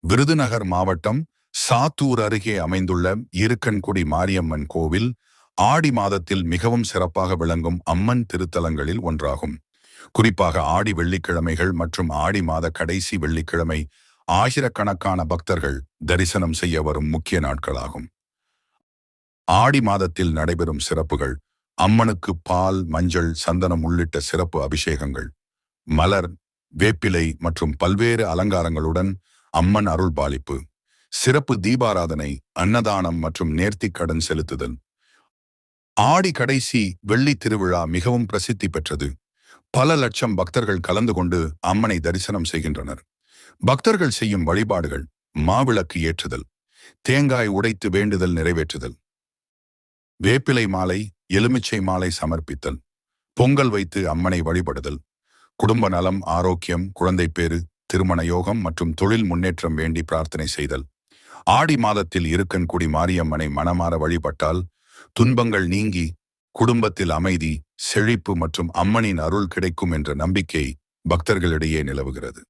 விருதுநகர் மாவட்டம் சாத்தூர் அருகே அமைந்துள்ள இருக்கன்குடி மாரியம்மன் கோவில் ஆடி மாதத்தில் மிகவும் சிறப்பாக விளங்கும் அம்மன் திருத்தலங்களில் ஒன்றாகும். குறிப்பாக ஆடி வெள்ளிக்கிழமைகள் மற்றும் ஆடி மாத கடைசி வெள்ளிக்கிழமை ஆயிரக்கணக்கான பக்தர்கள் தரிசனம் செய்ய வரும் முக்கிய நாட்களாகும். ஆடி மாதத்தில் நடைபெறும் சிறப்புகள்: அம்மனுக்கு பால், மஞ்சள், சந்தனம் உள்ளிட்ட சிறப்பு அபிஷேகங்கள், மலர், வேப்பிலை மற்றும் பல்வேறு அலங்காரங்களுடன் அம்மன் அருள் பாலிப்பு, சிறப்பு தீபாராதனை, அன்னதானம் மற்றும் நேர்த்திக்கடன் செலுத்துதல். ஆடி கடைசி வெள்ளி திருவிழா மிகவும் பிரசித்தி பெற்றது. பல லட்சம் பக்தர்கள் கலந்து கொண்டு அம்மனை தரிசனம் செய்கின்றனர். பக்தர்கள் செய்யும் வழிபாடுகள்: மாவிளக்கு ஏற்றுதல், தேங்காய் உடைத்து வேண்டுதல் நிறைவேற்றுதல், வேப்பிலை மாலை, எலுமிச்சை மாலை சமர்ப்பித்தல், பொங்கல் வைத்து அம்மனை வழிபடுதல், குடும்ப நலம், ஆரோக்கியம், குழந்தைப்பேறு, திருமண யோகம் மற்றும் தொழில் முன்னேற்றம் வேண்டி பிரார்த்தனை செய்தல். ஆடி மாதத்தில் இருக்கன்குடி மாரியம்மனை மனமாற வழிபட்டால் துன்பங்கள் நீங்கி குடும்பத்தில் அமைதி, செழிப்பு மற்றும் அம்மனின் அருள் கிடைக்கும் என்ற நம்பிக்கை பக்தர்களிடையே நிலவுகிறது.